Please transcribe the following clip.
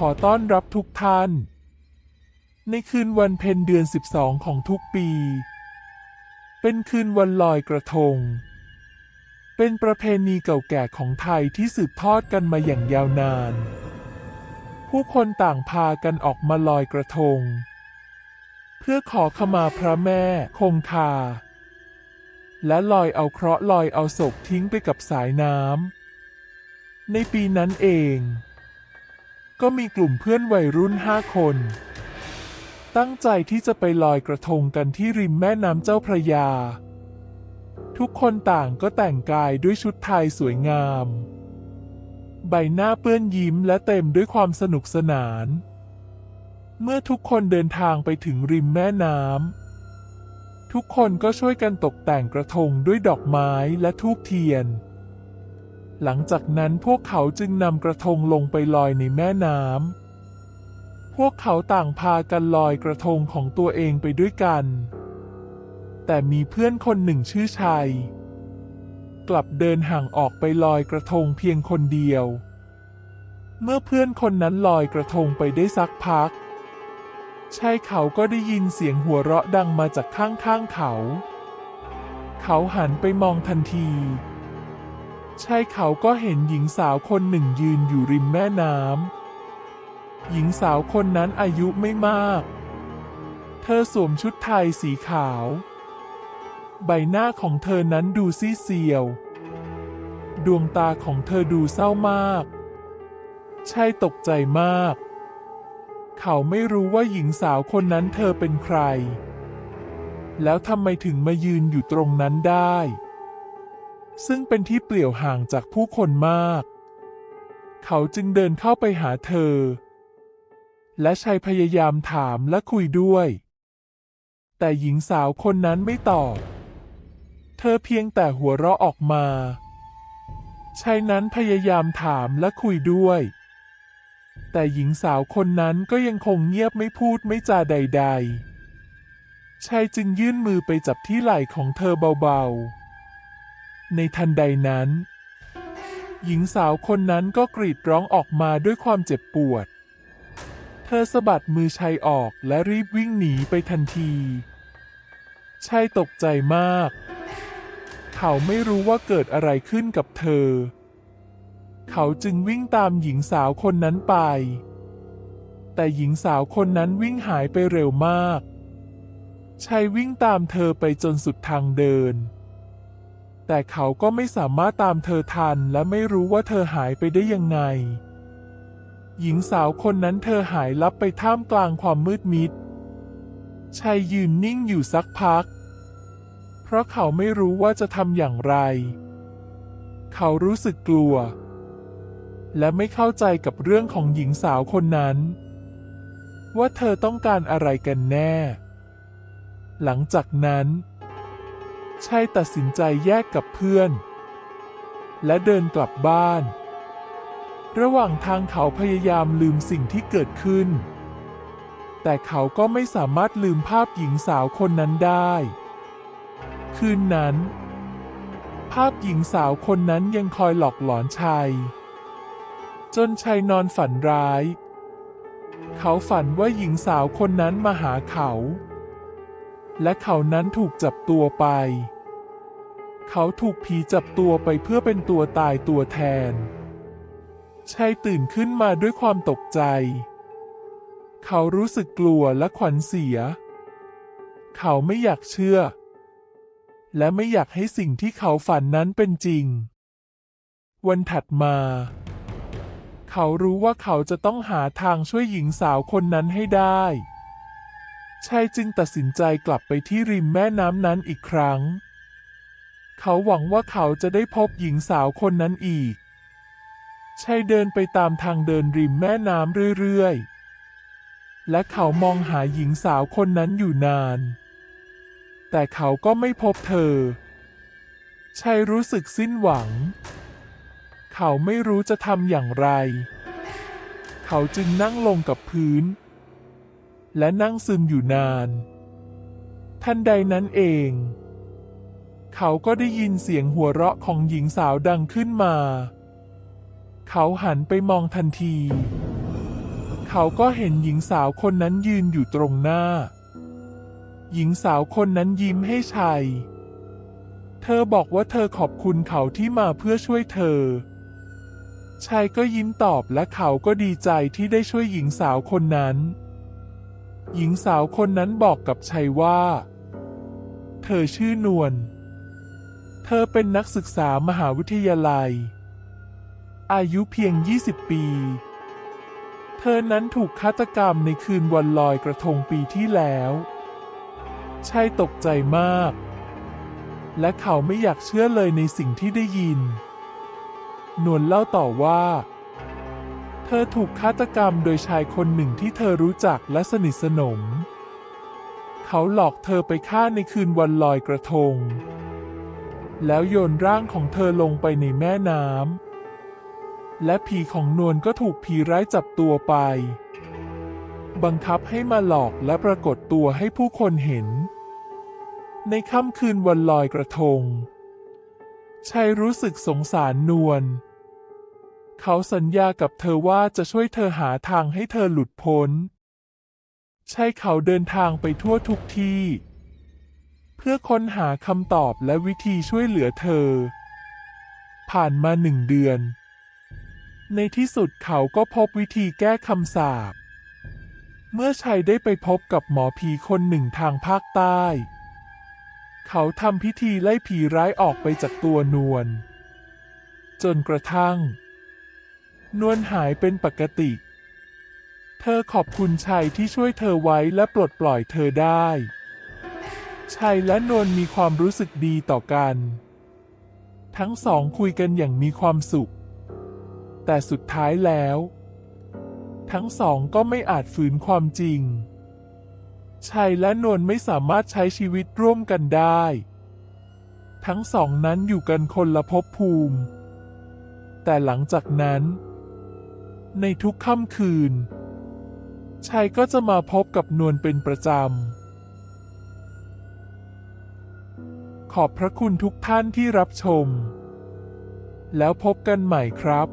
ขอต้อนรับทุกท่าน ในคืนวันเพ็ญเดือน 12ของทุกปี เป็นคืนวันลอยกระทง เป็นประเพณีเก่าแก่ของไทยที่สืบทอดกันมาอย่างยาวนาน ผู้คนต่างพากันออกมาลอยกระทง เพื่อขอขมาพระแม่คงคา และลอยเอาเคราะห์ลอยเอาศพทิ้งไปกับสายน้ำ ในปีนั้นเอง ก็มีกลุ่มเพื่อนวัยรุ่น5 คน ตั้งใจที่จะไปลอยกระทงกันที่ริมแม่น้ำเจ้าพระยา ทุกคนต่างก็แต่งกายด้วยชุดไทยสวยงาม ใบหน้าเปื้อนยิ้มและเต็มด้วยความสนุกสนาน เมื่อทุกคนเดินทางไปถึงริมแม่น้ำ ทุกคนก็ช่วยกันตกแต่งกระทงด้วยดอกไม้และธูปเทียน หลังจากนั้นพวกเขาจึงนำกระทงลงไปลอยในแม่น้ำ พวกเขาต่างพากันลอยกระทงของตัวเองไปด้วยกัน แต่มีเพื่อนคนหนึ่งชื่อชัย กลับเดินห่างออกไปลอยกระทงเพียงคนเดียว เมื่อเพื่อนคนนั้นลอยกระทงไปได้สักพัก ชัยเขาก็ได้ยินเสียงหัวเราะดังมาจากข้างๆเขา เขาหันไปมองทันทีชัยเขาก็เห็นหญิงสาวคนหนึ่งยืนอยู่ริมแม่น้ำ หญิงสาวคนนั้นอายุไม่มาก เธอสวมชุดไทยสีขาว ใบหน้าของเธอนั้นดูซีดเซียว ดวงตาของเธอดูเศร้ามากชัยตกใจมาก เขาไม่รู้ว่าหญิงสาวคนนั้นเธอเป็นใคร แล้วทำไมถึงมายืนอยู่ตรงนั้นได้ ซึ่งเป็นที่เปลี่ยวห่างจากผู้คนมาก เขาจึงเดินเข้าไปหาเธอ และชัยพยายามถามและคุยด้วย แต่หญิงสาวคนนั้นไม่ตอบ เธอเพียงแต่หัวเราะออกมาชัยนั้นพยายามถามและคุยด้วย แต่หญิงสาวคนนั้นก็ยังคงเงียบไม่พูดไม่จาใดๆชัยจึงยื่นมือไปจับที่ไหล่ของเธอเบาๆ ในทันใดนั้น หญิงสาวคนนั้นก็กรีดร้องออกมาด้วยความเจ็บปวด เธอสะบัดมือชัยออกและรีบวิ่งหนีไปทันทีชัยตกใจมาก เขาไม่รู้ว่าเกิดอะไรขึ้นกับเธอ เขาจึงวิ่งตามหญิงสาวคนนั้นไป แต่หญิงสาวคนนั้นวิ่งหายไปเร็วมากชัยวิ่งตามเธอไปจนสุดทางเดิน แต่เขาก็ไม่สามารถตามเธอทันและไม่รู้ว่าเธอหายไปได้ยังไง หญิงสาวคนนั้นเธอหายลับไปท่ามกลางความมืดมิดชัยยืนนิ่งอยู่สักพัก เพราะเขาไม่รู้ว่าจะทำอย่างไร เขารู้สึกกลัว และไม่เข้าใจกับเรื่องของหญิงสาวคนนั้น ว่าเธอต้องการอะไรกันแน่ หลังจากนั้นชัยตัดสินใจแยกกับเพื่อน และเดินกลับบ้าน ระหว่างทางเขาพยายามลืมสิ่งที่เกิดขึ้น แต่เขาก็ไม่สามารถลืมภาพหญิงสาวคนนั้นได้ คืนนั้น ภาพหญิงสาวคนนั้นยังคอยหลอกหลอนชัย จนชัยนอนฝันร้าย เขาฝันว่าหญิงสาวคนนั้นมาหาเขา และเขานั้นถูกจับตัวไป เขาถูกผีจับตัวไปเพื่อเป็นตัวตายตัวแทนชัยตื่นขึ้นมาด้วยความตกใจ เขารู้สึกกลัวและขวัญเสีย เขาไม่อยากเชื่อ และไม่อยากให้สิ่งที่เขาฝันนั้นเป็นจริง วันถัดมา เขารู้ว่าเขาจะต้องหาทางช่วยหญิงสาวคนนั้นให้ได้ชัยจึงตัดสินใจกลับไปที่ริมแม่น้ำนั้นอีกครั้ง เขาหวังว่าเขาจะได้พบหญิงสาวคนนั้นอีกชัยเดินไปตามทางเดินริมแม่น้ำเรื่อยๆ และเขามองหาหญิงสาวคนนั้นอยู่นาน แต่เขาก็ไม่พบเธอชัยรู้สึกสิ้นหวัง เขาไม่รู้จะทำอย่างไร เขาจึงนั่งลงกับพื้น และนั่งซึมอยู่นาน ทันใดนั้นเอง เขาก็ได้ยินเสียงหัวเราะของหญิงสาวดังขึ้นมา เขาหันไปมองทันที เขาก็เห็นหญิงสาวคนนั้นยืนอยู่ตรงหน้า หญิงสาวคนนั้นยิ้มให้ชัย เธอบอกว่าเธอขอบคุณเขาที่มาเพื่อช่วยเธอ ชัยก็ยิ้มตอบและเขาก็ดีใจที่ได้ช่วยหญิงสาวคนนั้น หญิงสาวคนนั้นบอกกับชัยว่า เธอชื่อนวล เธอเป็นนักศึกษามหาวิทยาลัย อายุเพียง 20 ปี เธอนั้นถูกฆาตกรรมในคืนวันลอยกระทงปีที่แล้วชัยตกใจมาก และเขาไม่อยากเชื่อเลยในสิ่งที่ได้ยิน นวลเล่าต่อว่า เธอถูกฆาตกรรมโดยชายคนหนึ่งที่เธอรู้จักและสนิทสนม เขาหลอกเธอไปฆ่าในคืนวันลอยกระทง แล้วโยนร่างของเธอลงไปในแม่น้ำ และผีของนวลก็ถูกผีร้ายจับตัวไป บังคับให้มาหลอกและปรากฏตัวให้ผู้คนเห็น ในค่ำคืนวันลอยกระทงชัยรู้สึกสงสารนวล เขาสัญญากับเธอว่าจะช่วยเธอหาทางให้เธอหลุดพ้นชัยเขาเดินทางไปทั่วทุกที่ เพื่อค้นหาคำตอบและวิธีช่วยเหลือเธอ ผ่านมา1 เดือน ในที่สุดเขาก็พบวิธีแก้คำสาป เมื่อชัยได้ไปพบกับหมอผีคนหนึ่งทางภาคใต้ เขาทำพิธีไล่ผีร้ายออกไปจากตัวนวล จนกระทั่ง นวลหายเป็นปกติ เธอขอบคุณชัยที่ช่วยเธอไว้และปลดปล่อยเธอได้ ชัยและนวลมีความรู้สึกดีต่อกัน ทั้งสองคุยกันอย่างมีความสุข แต่สุดท้ายแล้ว ทั้งสองก็ไม่อาจฝืนความจริง ชัยและนวลไม่สามารถใช้ชีวิตร่วมกันได้ ทั้งสองนั้นอยู่กันคนละภพภูมิ แต่หลังจากนั้น ในทุกค่ำคืน ชัยก็จะมาพบกับนวลเป็นประจำ ขอบพระคุณทุกท่านที่รับชม แล้วพบกันใหม่ครับ